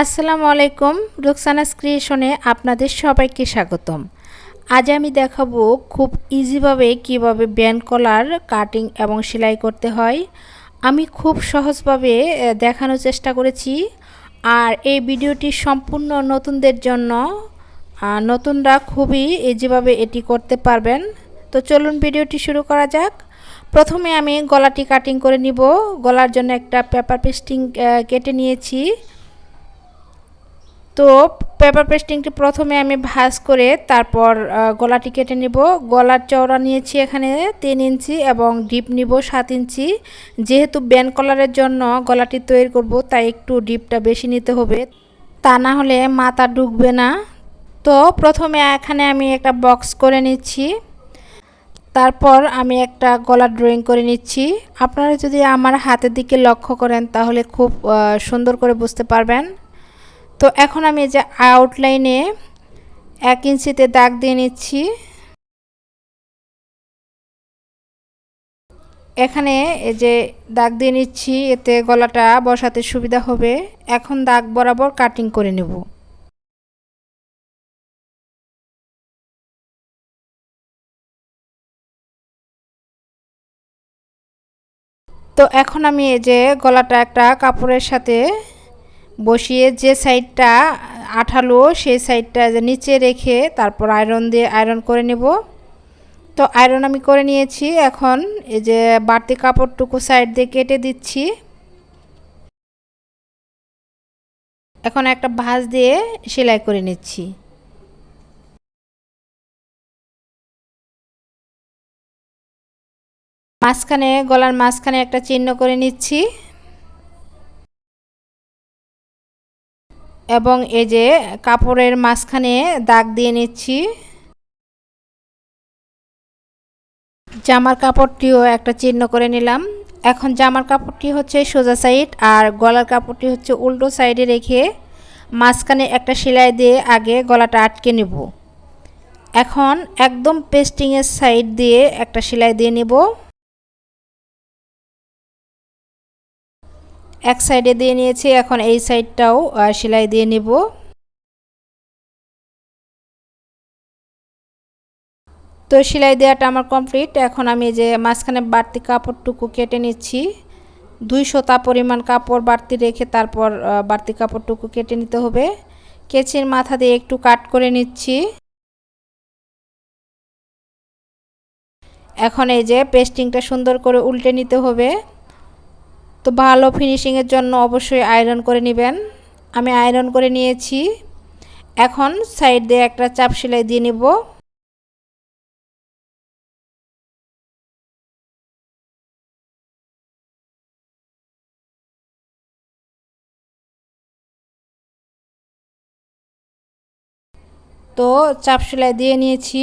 আসসালামু আলাইকুম। রুকসানাস ক্রিয়েশনে আপনাদের সবাইকে স্বাগতম। আজ আমি দেখাবো খুব ইজিভাবে কিভাবে ব্যান্ড কলার কাটিং এবং সেলাই করতে হয়। আমি খুব সহজভাবে দেখানোর চেষ্টা করেছি। আর এই ভিডিওটি সম্পূর্ণ নতুনদের জন্য। নতুনরা খুবই ইজিভাবে এটি করতে পারবেন। তো চলুন ভিডিওটি শুরু করা যাক। প্রথমে আমি গলাটি কাটিং করে নিব। গলার জন্য একটা পেপার পেস্টিং কেটে নিয়েছি। তো পেপার পেস্টিংটি প্রথমে আমি ভাঁজ করে তারপর গলাটি কেটে নেব। গলার চওড়া নিয়েছি এখানে 3 ইঞ্চি এবং ডিপ নিব 7 ইঞ্চি। যেহেতু ব্যান্ড কলারের জন্য গলাটি তৈরি করব, তাই একটু ডিপটা বেশি নিতে হবে, তা না হলে মাথা ঢুকবে না। তো প্রথমে এখানে আমি একটা বক্স করে নিচ্ছি। তারপর আমি একটা গলা ড্রয়িং করে নিচ্ছি। আপনারা যদি আমার হাতের দিকে লক্ষ্য করেন তাহলে খুব সুন্দর করে বুঝতে পারবেন। তো এখন আমি যে আউটলাইনে 1 ইঞ্চিতে দাগ দিয়ে নিচ্ছি। এখানে এই যে দাগ দিয়ে নিচ্ছি, এতে গলাটা বসাতে সুবিধা হবে। এখন দাগ বরাবর কাটিং করে নেব। তো এখন আমি এই যে গলাটা একটা কাপড়ের সাথে বসিয়ে যে সাইডটা আঠালো সেই সাইডটা নিচে রেখে তারপর আয়রন করে নেব। তো আয়রন আমি করে নিয়েছি। এখন এই যে বাড়তি কাপড়টুকু সাইড দিয়ে কেটে দিচ্ছি। এখন একটা ভাঁজ দিয়ে সেলাই করে নিচ্ছি। মাঝখানে গলার মাঝখানে একটা চিহ্ন করে নিচ্ছি এবং এই যে কাপড়ের মাঝখানে দাগ দিয়ে নিচ্ছি। জামার কাপড়টিও একটা চিহ্ন করে নিলাম। এখন জামার কাপড়টি হচ্ছে সোজা সাইড আর গলার কাপড়টি হচ্ছে উল্টো সাইডে রেখে মাঝখানে একটা সেলাই দিয়ে আগে গলাটা আটকে নেব। এখন একদম পেস্টিংয়ের সাইড দিয়ে একটা সেলাই দিয়ে নেব। এক সাইডে দিয়ে নিয়েছি, এখন এই সাইডটাও সেলাই দিয়ে নেব। তো সেলাই দেওয়াটা আমার কমপ্লিট। এখন আমি যে মাঝখানে বাড়তি কাপড়টুকু কেটে নিচ্ছি। 2 সুতা পরিমাণ কাপড় বাড়তি রেখে তারপর বাড়তি কাপড়টুকু কেটে নিতে হবে। কেচির মাথা দিয়ে একটু কাট করে নিচ্ছি। এখন এই যে পেস্টিংটা সুন্দর করে উল্টে নিতে হবে। তো ভালো ফিনিশিংয়ের জন্য অবশ্যই আয়রন করে নেবেন। আমি আয়রন করে নিয়েছি। এখন সাইড দিয়ে একটা চাপ সেলাই দিয়ে নেব। তো চাপ সেলাই দিয়ে নিয়েছি।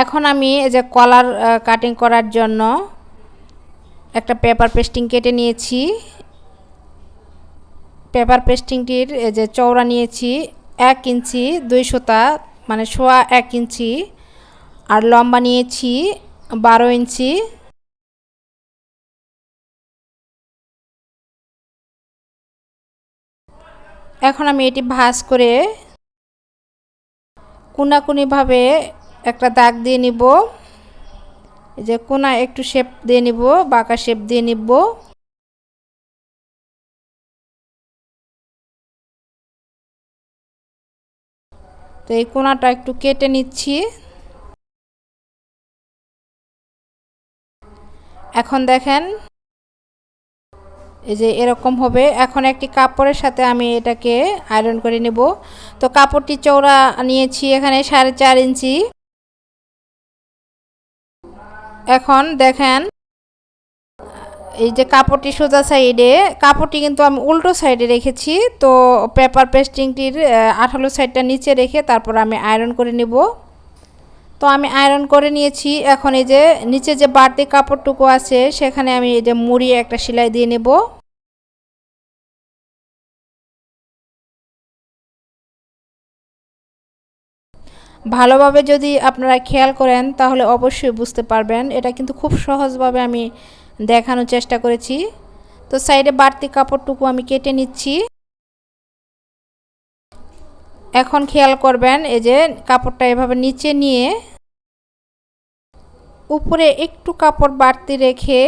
এখন আমি এই যে কলার কাটিং করার জন্য একটা পেপার পেস্টিং কেটে নিয়েছি। পেপার পেস্টিংটির এই যে চওড়া নিয়েছি 1 ইঞ্চি 2 সুতা, মানে সোয়া 1 ইঞ্চি, আর লম্বা নিয়েছি 12 ইঞ্চি। এখন আমি এটি ভাঁজ করে কোনাকুনিভাবে একটা দাগ দিয়ে নিব। এই যে কোনা একটু শেপ দিয়ে নিব, বাঁকা শেপ দিয়ে নিব। তো এই কোনাটা একটু কেটে নিচ্ছি। এখন দেখেন এই যে এরকম হবে। এখন একটি কাপড়ের সাথে আমি এটাকে আয়রন করে নেব। তো কাপড়টি চওড়া নিয়েছি এখানে 4.5 ইঞ্চি। এখন দেখেন এই যে কাপড়টি সোজা সাইডে, কাপড়টি কিন্তু আমি উল্টো সাইডে রেখেছি। তো পেপার পেস্টিংটির আঠালো সাইডটা নিচে রেখে তারপর আমি আয়রন করে নেব। তো আমি আয়রন করে নিয়েছি। এখন এই যে নিচে যে বাড়তি কাপড়টুকু আছে সেখানে আমি এই যে মুড়িয়ে একটা সেলাই দিয়ে নেব। ভালোভাবে যদি আপনারা খেয়াল করেন তাহলে অবশ্যই বুঝতে পারবেন। এটা কিন্তু খুব সহজভাবে আমি দেখানোর চেষ্টা করেছি। তো সাইডে বাড়তি কাপড়টুকু আমি কেটে নিচ্ছি। এখন খেয়াল করবেন এই যে কাপড়টা এভাবে নিচে নিয়ে উপরে একটু কাপড় বাড়তি রেখে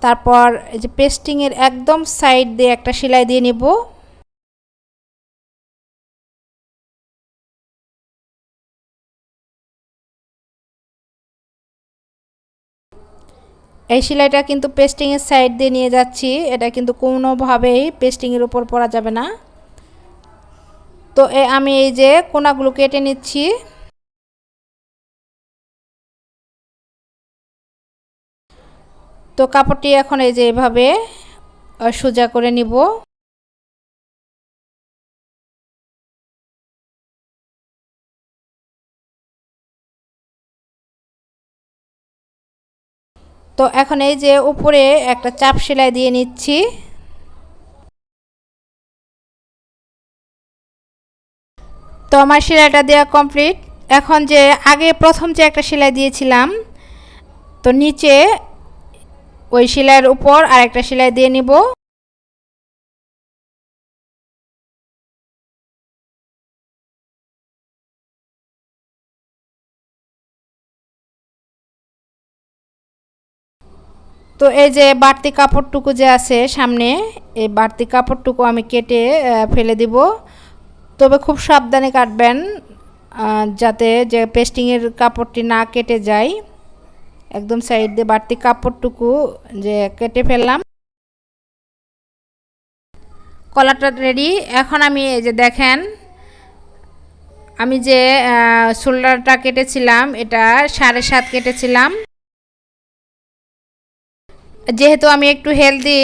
তারপর এই যে পেস্টিংয়ের একদম সাইড দিয়ে একটা সেলাই দিয়ে নিব। এই সেলাইটা কিন্তু পেস্টিংয়ের সাইড দিয়ে নিয়ে যাচ্ছি, এটা কিন্তু কোনোভাবেই পেস্টিংয়ের উপর পরা যাবে না। তো আমি এই যে কোনাগুলো কেটে নিচ্ছি। তো কাপড়টি এখন এই যে এভাবে সোজা করে নিব। তো এখন এই যে উপরে একটা চাপ সেলাই দিয়ে নিচ্ছি। তো আমার সেলাইটা দেওয়া কমপ্লিট। এখন যে আগে প্রথম যে একটা সেলাই দিয়েছিলাম, তো নিচে ওই সেলাইয়ের উপর আরেকটা সেলাই দিয়ে নিব। তো এই যে বাড়তি কাপড়টুকু যে আছে সামনে, এই বাড়তি কাপড়টুকু আমি কেটে ফেলে দিব। তবে খুব সাবধানে কাটবেন যাতে যে পেস্টিংয়ের কাপড়টি না কেটে যায়। একদম সাইড দিয়ে বাড়তি কাপড়টুকু যে কেটে ফেললাম। কলারটা রেডি। এখন আমি এই যে দেখেন আমি যে শোল্ডারটা কেটেছিলাম এটা 7.5 কেটেছিলাম। যেহেতু আমি একটু হেলদি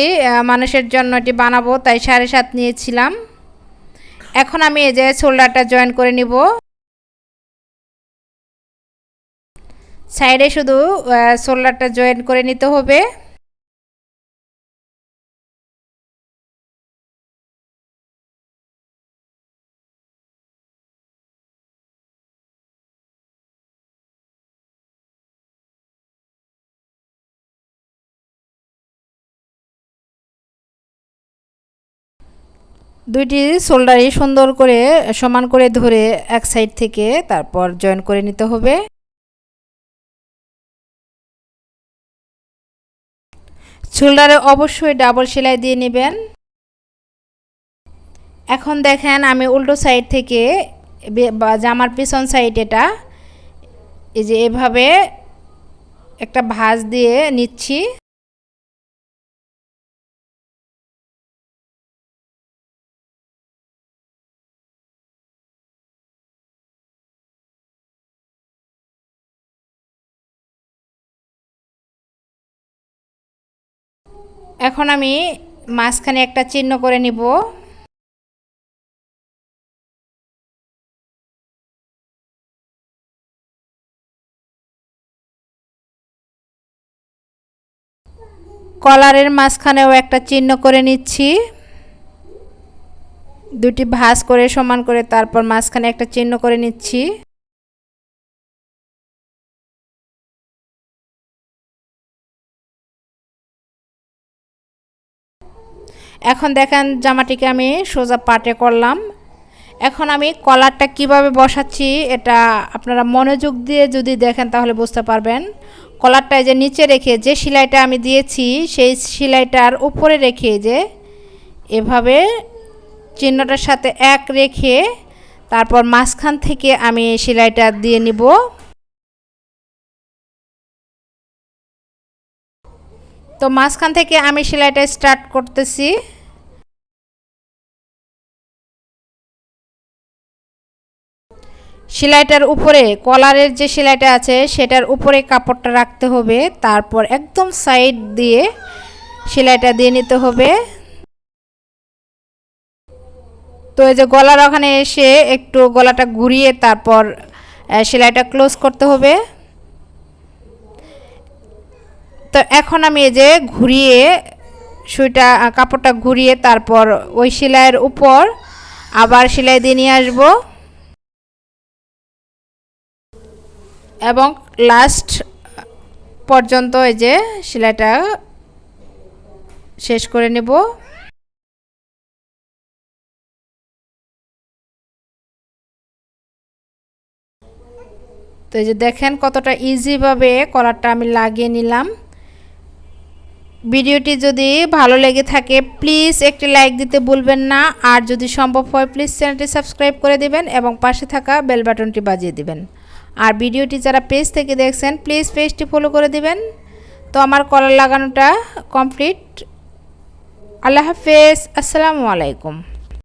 মানুষের জন্য এটি বানাবো তাই 7.5 নিয়েছিলাম। এখন আমি এই যে শোল্ডারটা জয়েন করে নিব। সাইডে শুধু শোল্ডারটা জয়েন করে নিতে হবে। দুইটি শোল্ডারই সুন্দর করে সমান করে ধরে এক সাইড থেকে তারপর জয়েন করে নিতে হবে। শোল্ডারে অবশ্যই ডাবল সেলাই দিয়ে নেবেন। এখন দেখেন আমি উল্টো সাইড থেকে জামার পিছন সাইড এটা এই যে এভাবে একটা ভাঁজ দিয়ে নিচ্ছি। এখন আমি মাঝখানে একটা চিহ্ন করে নিব। কলারের মাঝখানেও একটা চিহ্ন করে নিচ্ছি। দুটি ভাঁজ করে সমান করে তারপর মাঝখানে একটা চিহ্ন করে নিচ্ছি। এখন দেখেন জামাটিকে আমি সোজা পাটে করলাম। এখন আমি কলারটা কিভাবে বসাচ্ছি এটা আপনারা মনোযোগ দিয়ে যদি দেখেন তাহলে বুঝতে পারবেন। কলারটা যে নিচে রেখে যে সেলাইটা আমি দিয়েছি সেই সেলাইটার উপরে রেখে যে এভাবে চিহ্নটার সাথে এক রেখে তারপর মাঝখান থেকে আমি সেলাইটা দিয়ে নিব। তো মাঝখান থেকে আমি সেলাইটা স্টার্ট করতেছি। সেলাইটার উপরে কলারের যে সেলাইটা আছে সেটার উপরে কাপড়টা রাখতে হবে, তারপর একদম সাইড দিয়ে সেলাইটা দিয়ে নিতে হবে। তো এই যে গলার ওখানে এসে একটু গলাটা ঘুরিয়ে তারপর সেলাইটা ক্লোজ করতে হবে। তো এখন আমি এই যে ঘুরিয়ে সুইটা কাপড়টা ঘুরিয়ে তারপর ওই সেলাইয়ের উপর আবার সেলাই দিয়ে নিয়ে আসব এবং লাস্ট পর্যন্ত এই যে সেলাইটা শেষ করে নেব। তো এই যে দেখেন কতটা ইজিভাবে কলারটা আমি লাগিয়ে নিলাম। ভিডিওটি যদি ভালো লেগে থাকে প্লিজ একটি লাইক দিতে ভুলবেন না, আর যদি সম্ভব হয় প্লিজ চ্যানেলটি সাবস্ক্রাইব করে দিবেন এবং পাশে থাকা বেল বাটনটি বাজিয়ে দিবেন। আর ভিডিওটি যারা পেজ থেকে দেখছেন প্লিজ পেজটি ফলো করে দিবেন। তো আমার কলার লাগানোটা কমপ্লিট। আল্লাহ হাফেজ, আসসালামু আলাইকুম।